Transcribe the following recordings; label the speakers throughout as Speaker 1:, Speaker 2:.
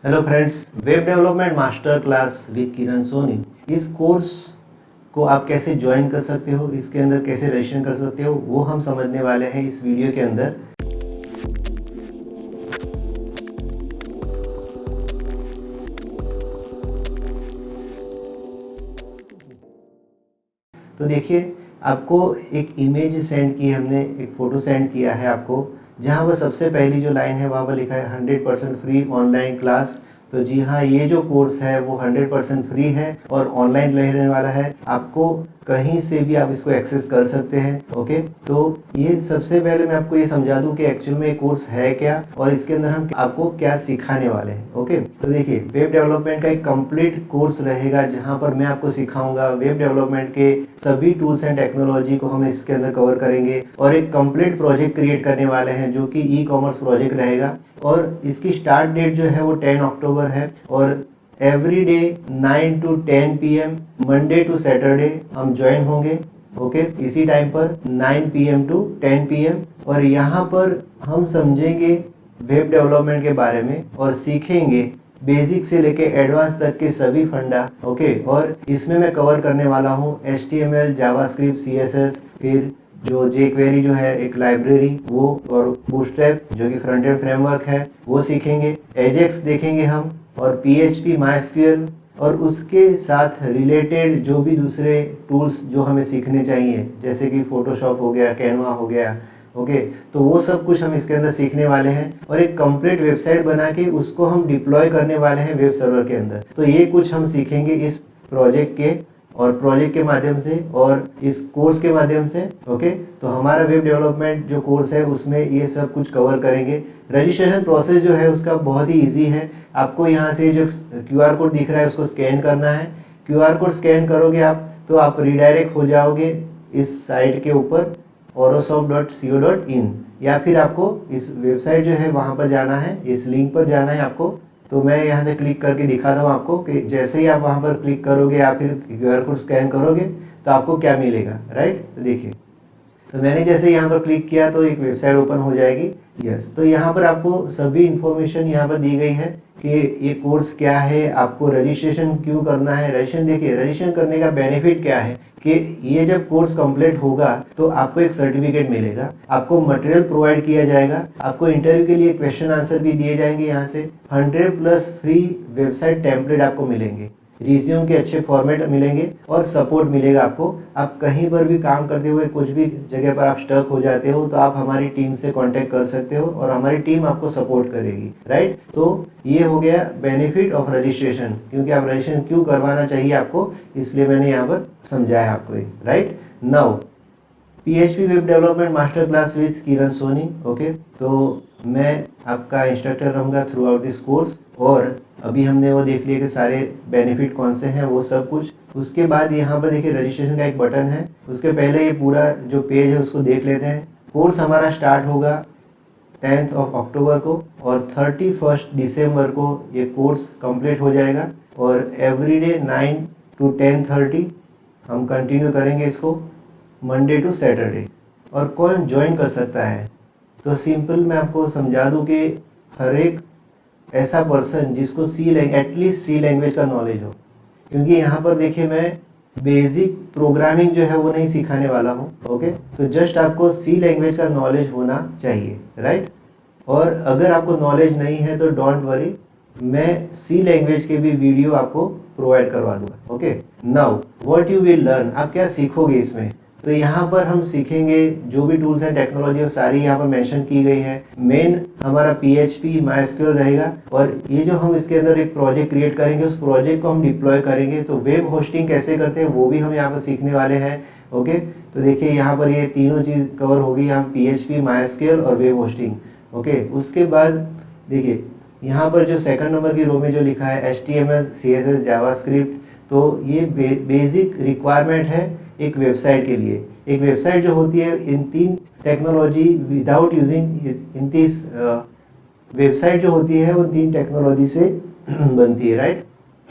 Speaker 1: Hello friends, web development master class with Kiran Soni. इस course को आप कैसे ज्वाइन कर सकते हो, इसके अंदर कैसे रजिस्ट्रेशन कर सकते हो, वो हम समझने वाले हैं इस वीडियो के अंदर। तो देखिए, आपको एक इमेज सेंड की है, हमने एक फ़ोटो सेंड किया है आपको, जहाँ पर सबसे पहली जो लाइन है वहाँ पर लिखा है 100% फ्री ऑनलाइन क्लास। तो जी हाँ, ये जो कोर्स है वो 100% फ्री है और ऑनलाइन रहने वाला है। आपको कहीं से भी आप इसको एक्सेस कर सकते हैं। ओके, तो ये सबसे पहले मैं आपको ये समझा दूं कि एक्चुअल में ये कोर्स है क्या और इसके अंदर हम आपको क्या सिखाने वाले हैं। ओके, तो देखिए, वेब डेवलपमेंट का एक कंप्लीट कोर्स रहेगा जहां पर मैं आपको सिखाऊंगा वेब डेवलपमेंट के सभी टूल्स एंड टेक्नोलॉजी को हम इसके अंदर कवर करेंगे और एक कंप्लीट प्रोजेक्ट क्रिएट करने वाले हैं जो कि ई कॉमर्स प्रोजेक्ट रहेगा। और इसकी स्टार्ट डेट जो है वो 10 अक्टूबर है और every day 9 to 10 PM Monday to Saturday हम ज्वाइन होंगे। ओके, इसी टाइम पर 9 PM to 10 PM और यहाँ पर हम समझेंगे वेब डेवलपमेंट के बारे में और सीखेंगे बेसिक से लेके एडवांस तक के सभी फंडा। ओके, और इसमें मैं कवर करने वाला हूँ HTML, जावास्क्रिप्ट, CSS, फिर जो jQuery जो है एक लाइब्रेरी वो, और बूटस्ट्रैप जो कि फ्रंट एंड फ्रेमवर्क है वो सीखेंगे। एजेक्स देखेंगे हम और PHP, MySQL और उसके साथ रिलेटेड जो भी दूसरे टूल्स जो हमें सीखने चाहिए, जैसे कि फोटोशॉप हो गया, कैनवा हो गया। ओके, तो वो सब कुछ हम इसके अंदर सीखने वाले हैं और एक कंप्लीट वेबसाइट बना के उसको हम डिप्लॉय करने वाले हैं वेब सर्वर के अंदर। तो ये कुछ हम सीखेंगे इस प्रोजेक्ट के माध्यम से और इस कोर्स के माध्यम से। ओके, तो हमारा वेब डेवलपमेंट जो कोर्स है उसमें ये सब कुछ कवर करेंगे। रजिस्ट्रेशन प्रोसेस जो है उसका बहुत ही इजी है। आपको यहाँ से जो QR कोड दिख रहा है उसको स्कैन करना है। QR कोड स्कैन करोगे आप तो आप रिडायरेक्ट हो जाओगे इस साइट के ऊपर aurosoft.co.in, या फिर आपको इस वेबसाइट जो है वहाँ पर जाना है, इस लिंक पर जाना है आपको। तो मैं यहाँ से क्लिक करके दिखाता हूँ आपको कि जैसे ही आप वहाँ पर क्लिक करोगे या फिर QR कोड स्कैन करोगे तो आपको क्या मिलेगा। राइट, तो देखिए, तो मैंने जैसे यहाँ पर क्लिक किया तो एक वेबसाइट ओपन हो जाएगी। यस, तो यहाँ पर आपको सभी इंफॉर्मेशन यहाँ पर दी गई है कि ये कोर्स क्या है, आपको रजिस्ट्रेशन क्यों करना है। रजिस्ट्रेशन देखिए, रजिस्ट्रेशन करने का बेनिफिट क्या है कि ये जब कोर्स कंप्लीट होगा तो आपको एक सर्टिफिकेट मिलेगा, आपको मटेरियल प्रोवाइड किया जाएगा, आपको इंटरव्यू के लिए क्वेश्चन आंसर भी दिए जाएंगे। यहाँ से 100+ फ्री वेबसाइट टेम्पलेट आपको मिलेंगे, रिज्यूम के अच्छे फॉर्मेट मिलेंगे और सपोर्ट मिलेगा आपको। आप कहीं पर भी काम करते हुए कुछ भी जगह पर आप स्टक हो जाते हो तो आप हमारी टीम से कांटेक्ट कर सकते हो और हमारी टीम आपको सपोर्ट करेगी। राइट, तो ये हो गया बेनिफिट ऑफ रजिस्ट्रेशन, क्योंकि आप रजिस्ट्रेशन क्यों करवाना चाहिए आपको, इसलिए मैंने यहाँ पर समझाया आपको। Right, now PHP web development master class with Kiran Soni. Okay, तो मैं आपका इंस्ट्रक्टर रहूँगा थ्रू आउट दिस कोर्स और अभी हमने वो देख लिया कि सारे बेनिफिट कौन से हैं, वो सब कुछ। उसके बाद यहाँ पर देखिए रजिस्ट्रेशन का एक बटन है, उसके पहले ये पूरा जो पेज है उसको देख लेते हैं। कोर्स हमारा स्टार्ट होगा 10 अक्टूबर को और 31 दिसंबर को ये कोर्स कंप्लीट हो जाएगा और एवरीडे 9 to 10:30 हम कंटिन्यू करेंगे इसको मंडे टू सैटरडे। और कौन ज्वाइन कर सकता है, तो सिंपल मैं आपको समझा दूं कि हर एक ऐसा पर्सन जिसको एटलीस्ट सी लैंग्वेज का नॉलेज हो, क्योंकि यहाँ पर देखिए मैं बेसिक प्रोग्रामिंग जो है वो नहीं सिखाने वाला हूँ। ओके, तो जस्ट आपको सी लैंग्वेज का नॉलेज होना चाहिए। राइट, और अगर आपको नॉलेज नहीं है तो डोंट वरी, मैं सी लैंग्वेज के भी वीडियो आपको प्रोवाइड करवा दूंगा। Okay, now what you will learn, आप क्या सीखोगे इसमें। तो यहाँ पर हम सीखेंगे जो भी टूल्स एंड टेक्नोलॉजी वो सारी यहाँ पर मेंशन की गई है। मेन हमारा PHP, MySQL रहेगा और ये जो हम इसके अंदर एक प्रोजेक्ट क्रिएट करेंगे उस प्रोजेक्ट को हम डिप्लॉय करेंगे। तो वेब होस्टिंग कैसे करते हैं वो भी हम यहाँ पर सीखने वाले हैं। ओके, तो देखिए यहाँ पर ये तीनों चीज़ कवर होगी, यहाँ PHP, MySQL और वेब होस्टिंग। ओके, उसके बाद देखिए यहाँ पर जो सेकंड नंबर की रो में जो लिखा है HTML, CSS, जावास्क्रिप्ट, तो ये बेसिक रिक्वायरमेंट है एक वेबसाइट के लिए। एक वेबसाइट जो होती है इन तीन technology without using in this website जो होती है वो 3 टेक्नोलॉजी से बनती है। राइट,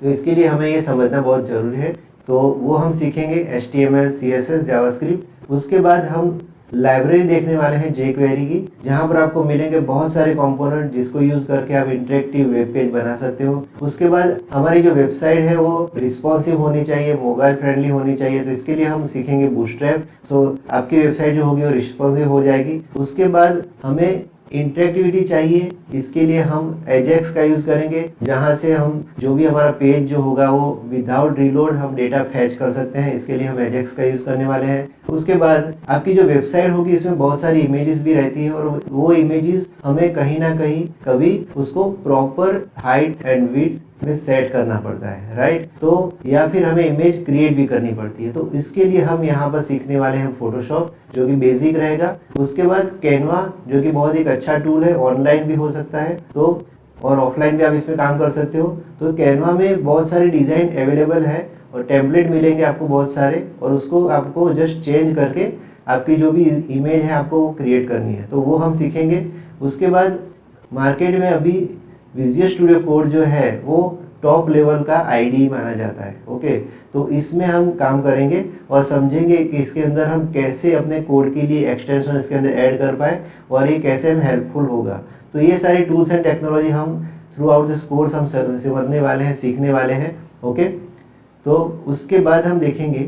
Speaker 1: तो इसके लिए हमें ये समझना बहुत ज़रूरी है। तो वो हम सीखेंगे HTML, CSS, जावास्क्रिप्ट। उसके बाद हम लाइब्रेरी देखने वाले हैं jQuery की, जहां पर आपको मिलेंगे बहुत सारे कंपोनेंट जिसको यूज करके आप इंटरेक्टिव वेब पेज बना सकते हो। उसके बाद हमारी जो वेबसाइट है वो रिस्पॉन्सिव होनी चाहिए, मोबाइल फ्रेंडली होनी चाहिए, तो इसके लिए हम सीखेंगे बूटस्ट्रैप। सो आपकी वेबसाइट जो होगी वो रिस्पॉन्सिव हो जाएगी। उसके बाद हमें इंटरेक्टिविटी चाहिए, इसके लिए हम एजेक्स का यूज करेंगे, जहां से हम जो भी हमारा पेज जो होगा वो विदाउट रीलोड हम डेटा फैच कर सकते हैं, इसके लिए हम एजेक्स का यूज करने वाले हैं। उसके बाद आपकी जो वेबसाइट होगी इसमें बहुत सारी इमेजेस भी रहती है, और वो इमेजेस हमें कहीं ना कहीं कभी उसको प्रॉपर हाइट एंड विड्थ में सेट करना पड़ता है, राइट। तो या फिर हमें इमेज क्रिएट भी करनी पड़ती है, तो इसके लिए हम यहाँ पर सीखने वाले हैं फोटोशॉप, जो कि बेसिक रहेगा। उसके बाद कैनवा, जो कि बहुत एक अच्छा टूल है, ऑनलाइन भी हो सकता है तो और ऑफलाइन भी आप इसमें काम कर सकते हो। तो कैनवा में बहुत सारे डिज़ाइन अवेलेबल है और टेम्पलेट मिलेंगे आपको बहुत सारे, और उसको आपको जस्ट चेंज करके आपकी जो भी इमेज है आपको वो क्रिएट करनी है, तो वो हम सीखेंगे। उसके बाद मार्केट में अभी विजुअल स्टूडियो कोड जो है वो टॉप लेवल का आईडी माना जाता है, ओके। तो इसमें हम काम करेंगे और समझेंगे कि इसके अंदर हम कैसे अपने कोड के लिए एक्सटेंशन इसके अंदर ऐड कर पाए और ये कैसे हमें हेल्पफुल होगा। तो ये सारी टूल्स एंड टेक्नोलॉजी हम थ्रू आउट दिस कोर्स हम समझने वाले हैं, सीखने वाले हैं, ओके। तो उसके बाद हम देखेंगे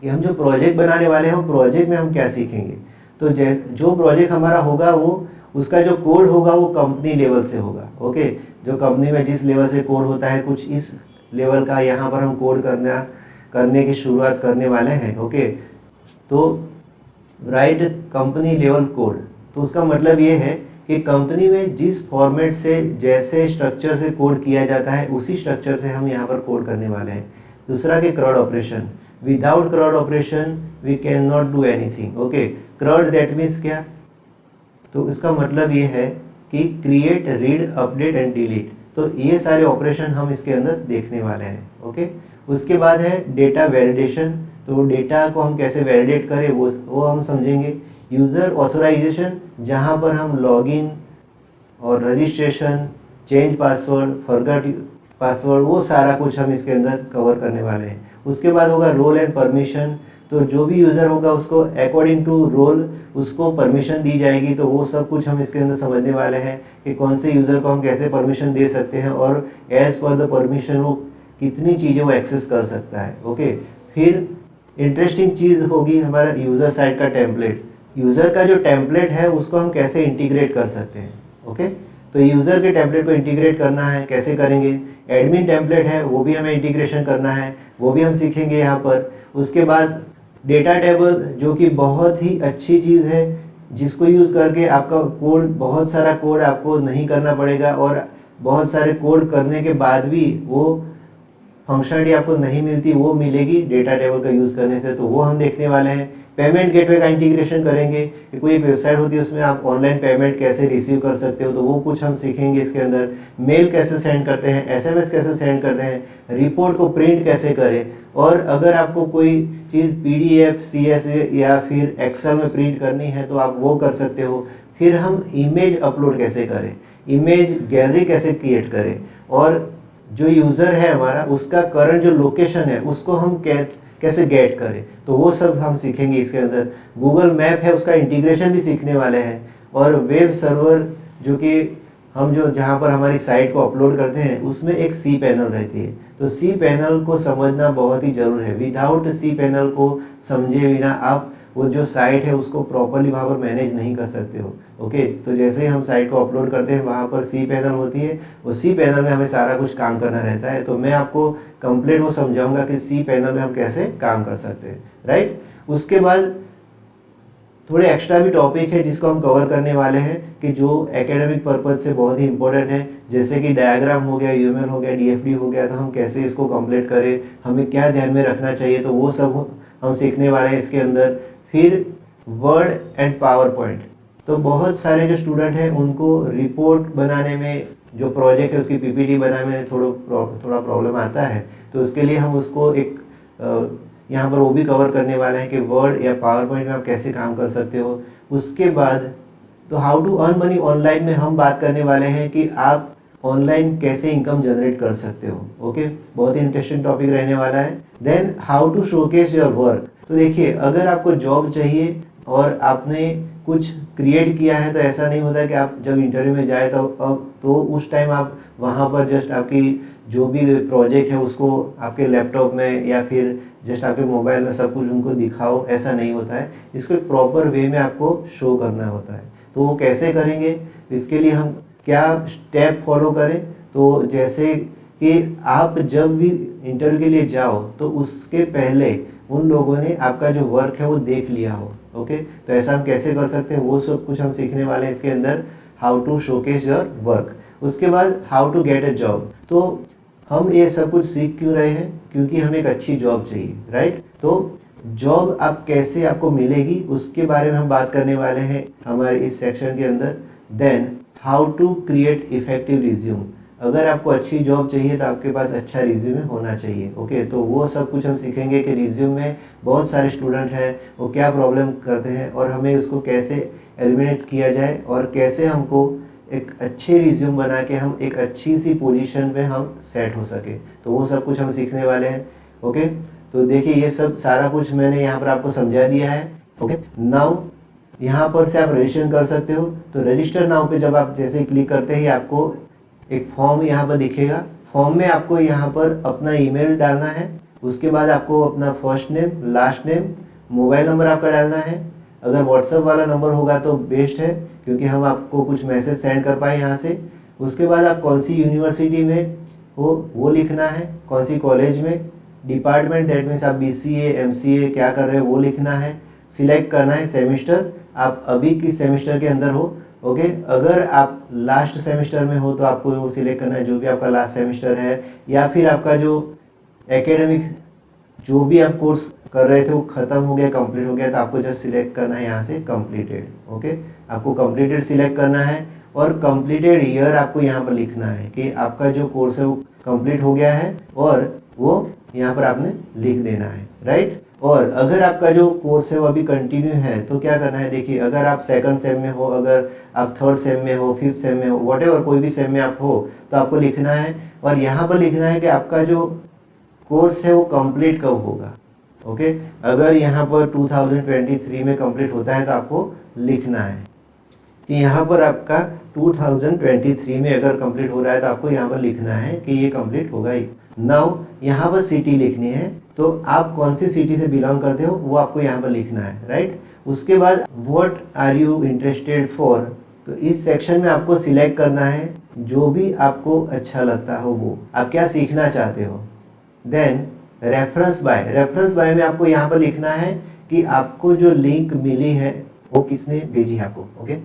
Speaker 1: कि हम जो प्रोजेक्ट बनाने वाले हैं वो प्रोजेक्ट में हम क्या सीखेंगे। तो जो प्रोजेक्ट हमारा होगा वो उसका जो कोड होगा वो कंपनी लेवल से होगा, ओके। जो कंपनी में जिस लेवल से कोड होता है कुछ इस लेवल का यहाँ पर हम कोड करने की शुरुआत करने वाले हैं, ओके। तो राइट कंपनी लेवल कोड, तो उसका मतलब ये है कि कंपनी में जिस फॉर्मेट से जैसे स्ट्रक्चर से कोड किया जाता है उसी स्ट्रक्चर से हम यहाँ पर कोड करने वाले हैं। दूसरा कि CRUD operation, without CRUD operation we can not do anything, okay. CRUD that means क्या, तो इसका मतलब ये है कि create, read, update and delete, तो ये सारे ऑपरेशन हम इसके अंदर देखने वाले हैं, ओके। उसके बाद है डेटा वैलिडेशन, तो डेटा को हम कैसे वैलिडेट करें वो हम समझेंगे। यूज़र ऑथराइजेशन, जहाँ पर हम लॉगिन और registration, change password, forgot password, वो सारा कुछ हम इसके अंदर कवर करने वाले हैं। उसके बाद होगा रोल एंड परमिशन, तो जो भी यूज़र होगा उसको अकॉर्डिंग टू रोल उसको परमिशन दी जाएगी, तो वो सब कुछ हम इसके अंदर समझने वाले हैं कि कौन से यूज़र को हम कैसे परमिशन दे सकते हैं और एज पर द परमिशन वो कितनी चीज़ें वो एक्सेस कर सकता है, ओके। फिर इंटरेस्टिंग चीज़ होगी हमारा यूज़र साइड का टेम्पलेट, यूज़र का जो टेम्पलेट है उसको हम कैसे इंटीग्रेट कर सकते हैं, ओके। तो यूज़र के टेम्पलेट को इंटीग्रेट करना है, कैसे करेंगे। एडमिन टेम्पलेट है वो भी हमें इंटीग्रेशन करना है, वो भी हम सीखेंगे यहाँ पर। उसके बाद डेटा टेबल, जो कि बहुत ही अच्छी चीज़ है, जिसको यूज़ करके आपका कोड, बहुत सारा कोड आपको नहीं करना पड़ेगा, और बहुत सारे कोड करने के बाद भी वो फंक्शनलिटी आपको नहीं मिलती, वो मिलेगी डेटा टेबल का यूज़ करने से, तो वो हम देखने वाले हैं। पेमेंट गेटवे का इंटीग्रेशन करेंगे कि कोई एक वेबसाइट होती है उसमें आप ऑनलाइन पेमेंट कैसे रिसीव कर सकते हो, तो वो कुछ हम सीखेंगे इसके अंदर। मेल कैसे सेंड करते हैं, SMS कैसे सेंड करते हैं, रिपोर्ट को प्रिंट कैसे करें, और अगर आपको कोई चीज़ PDF, CSV या फिर एक्सेल में प्रिंट करनी है तो आप वो कर सकते हो। फिर हम इमेज अपलोड कैसे करें, इमेज गैलरी कैसे क्रिएट करें, और जो यूज़र है हमारा उसका करंट जो लोकेशन है उसको हम कैसे गेट करें, तो वो सब हम सीखेंगे इसके अंदर। गूगल मैप है उसका इंटीग्रेशन भी सीखने वाले हैं, और वेब सर्वर जो कि हम जो जहाँ पर हमारी साइट को अपलोड करते हैं उसमें एक सी पैनल रहती है, तो सी पैनल को समझना बहुत ही ज़रूरी है। विदाउट सी पैनल को समझे बिना आप वो जो साइट है उसको प्रॉपरली वहाँ पर मैनेज नहीं कर सकते हो, ओके। तो जैसे हम साइट को अपलोड करते हैं वहाँ पर सी पैनल होती है, उस सी पैनल में हमें सारा कुछ काम करना रहता है, तो मैं आपको कंप्लीट वो समझाऊंगा कि सी पैनल में हम कैसे काम कर सकते हैं, राइट। उसके बाद थोड़े एक्स्ट्रा भी टॉपिक है जिसको हम कवर करने वाले हैं कि जो एकेडमिक पर्पज से बहुत ही इंपॉर्टेंट है, जैसे कि डायग्राम हो गया, UML हो गया, DFD हो गया, तो हम कैसे इसको कंप्लीट करें, हमें क्या ध्यान में रखना चाहिए, तो वो सब हम सीखने वाले हैं इसके अंदर। फिर वर्ड एंड पावर पॉइंट, तो बहुत सारे जो स्टूडेंट हैं उनको रिपोर्ट बनाने में, जो प्रोजेक्ट है उसकी PPT बनाने में थोड़ा प्रॉब्लम आता है, तो उसके लिए हम उसको एक यहाँ पर वो भी कवर करने वाले हैं कि वर्ड या पावर पॉइंट में आप कैसे काम कर सकते हो। उसके बाद तो how to earn money online में हम बात करने वाले हैं कि आप ऑनलाइन कैसे इनकम जनरेट कर सकते हो, ओके। बहुत ही इंटरेस्टिंग टॉपिक रहने वाला है। Then how to showcase your work, तो देखिए अगर आपको जॉब चाहिए और आपने कुछ क्रिएट किया है, तो ऐसा नहीं होता कि आप जब इंटरव्यू में जाए तो उस टाइम आप वहाँ पर जस्ट आपकी जो भी प्रोजेक्ट है उसको आपके लैपटॉप में या फिर जस्ट आपके मोबाइल में सब कुछ उनको दिखाओ, ऐसा नहीं होता है। इसको एक प्रॉपर वे में आपको शो करना होता है। तो वो कैसे करेंगे, इसके लिए हम क्या स्टेप फॉलो करें? तो जैसे कि आप जब भी इंटरव्यू के लिए जाओ तो उसके पहले उन लोगों ने आपका जो वर्क है वो देख लिया हो। ओके, तो ऐसा हम कैसे कर सकते हैं वो सब कुछ हम सीखने वाले हैं इसके अंदर, how to showcase your work. उसके बाद how to get a job. तो हम ये सब कुछ सीख क्यों रहे हैं? क्योंकि हमें एक अच्छी जॉब चाहिए, राइट? तो जॉब आप कैसे आपको मिलेगी उसके बारे में हम बात करने वाले हैं हमारे इस सेक्शन के अंदर। Then how to create effective resume. अगर आपको अच्छी जॉब चाहिए तो आपके पास अच्छा रिज्यूमे होना चाहिए। ओके, तो वो सब कुछ हम सीखेंगे कि रिज्यूम में बहुत सारे स्टूडेंट हैं, वो क्या प्रॉब्लम करते हैं और हमें उसको कैसे एलिमिनेट किया जाए और कैसे हमको एक अच्छे रिज्यूम बना के हम एक अच्छी सी पोजीशन पे हम सेट हो सके। तो वो सब कुछ हम सीखने वाले हैं। ओके, तो देखिए ये सब सारा कुछ मैंने यहाँ पर आपको समझा दिया है। ओके, नाउ यहाँ पर से आप रजिस्ट्रेशन कर सकते हो। तो रजिस्टर नाउ पे जब आप जैसे क्लिक करते हैं आपको एक फॉर्म यहाँ पर दिखेगा। फॉर्म में आपको यहाँ पर अपना ईमेल डालना है, उसके बाद आपको अपना first name, last name, mobile number आपका डालना है। अगर व्हाट्सएप वाला नंबर होगा तो बेस्ट है, क्योंकि हम आपको कुछ मैसेज सेंड कर पाए यहाँ से। उसके बाद आप कौन सी यूनिवर्सिटी में हो वो लिखना है, कौन सी कॉलेज में, डिपार्टमेंट, दैट मीन्स आप BCA MCA क्या कर रहे हो वो लिखना है। सिलेक्ट करना है सेमिस्टर, आप अभी किस सेमिस्टर के अंदर हो। ओके, अगर आप लास्ट सेमिस्टर में हो तो आपको वो सिलेक्ट करना है जो भी आपका लास्ट सेमिस्टर है, या फिर आपका जो एकेडमिक जो भी आप कोर्स कर रहे थे वो ख़त्म हो गया, कंप्लीट हो गया, तो आपको जस्ट सिलेक्ट करना है यहाँ से कंप्लीटेड। ओके, आपको कंप्लीटेड सिलेक्ट करना है और कंप्लीटेड ईयर आपको यहाँ पर लिखना है कि आपका जो कोर्स है वो कंप्लीट हो गया है और वो यहाँ पर आपने लिख देना है, राइट? और अगर आपका जो कोर्स है वो अभी कंटिन्यू है तो क्या करना है, देखिए अगर आप सेकंड सेम में हो, अगर आप थर्ड सेम में हो, फिफ्थ सेम में हो, व्हाटएवर कोई भी सेम में आप हो, तो आपको लिखना है और यहाँ पर लिखना है कि आपका जो कोर्स है वो कंप्लीट कब होगा। ओके, अगर यहाँ पर 2023 में कंप्लीट होता है तो आपको लिखना है कि यहाँ पर आपका 2023 में अगर कंप्लीट हो रहा है तो आपको यहाँ पर लिखना है कि ये कंप्लीट होगा ही। नाउ यहाँ पर सिटी लिखनी है, तो आप कौन सी सिटी से बिलोंग करते हो वो आपको यहाँ पर लिखना है, राइट? उसके बाद what are you interested for, तो इस सेक्शन में आपको सिलेक्ट करना है जो भी आपको अच्छा लगता हो वो आप क्या सीखना चाहते हो। देन रेफरेंस बाय में आपको यहाँ पर लिखना है कि आपको जो लिंक मिली है वो किसने भेजी है आपको। ओके,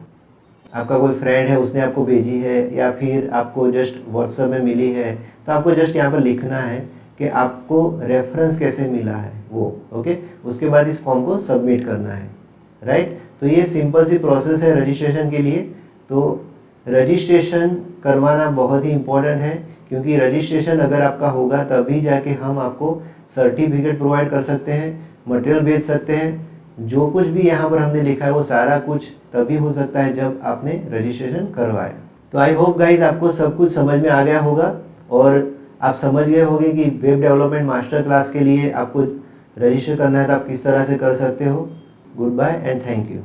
Speaker 1: आपका कोई फ्रेंड है उसने आपको भेजी है या फिर आपको जस्ट व्हाट्सएप में मिली है, तो आपको जस्ट यहाँ पर लिखना है कि आपको रेफरेंस कैसे मिला है वो। ओके, उसके बाद इस फॉर्म को सबमिट करना है, राइट? तो ये सिंपल सी प्रोसेस है रजिस्ट्रेशन के लिए। तो रजिस्ट्रेशन करवाना बहुत ही इम्पोर्टेंट है, क्योंकि रजिस्ट्रेशन अगर आपका होगा तभी जाके हम आपको सर्टिफिकेट प्रोवाइड कर सकते हैं, मटेरियल भेज सकते हैं। जो कुछ भी यहाँ पर हमने लिखा है वो सारा कुछ तभी हो सकता है जब आपने रजिस्ट्रेशन करवाया। तो आई होप गाइज आपको सब कुछ समझ में आ गया होगा और आप समझ गए होंगे कि वेब डेवलपमेंट मास्टर क्लास के लिए आपको रजिस्टर करना है तो आप किस तरह से कर सकते हो। Good bye and thank you.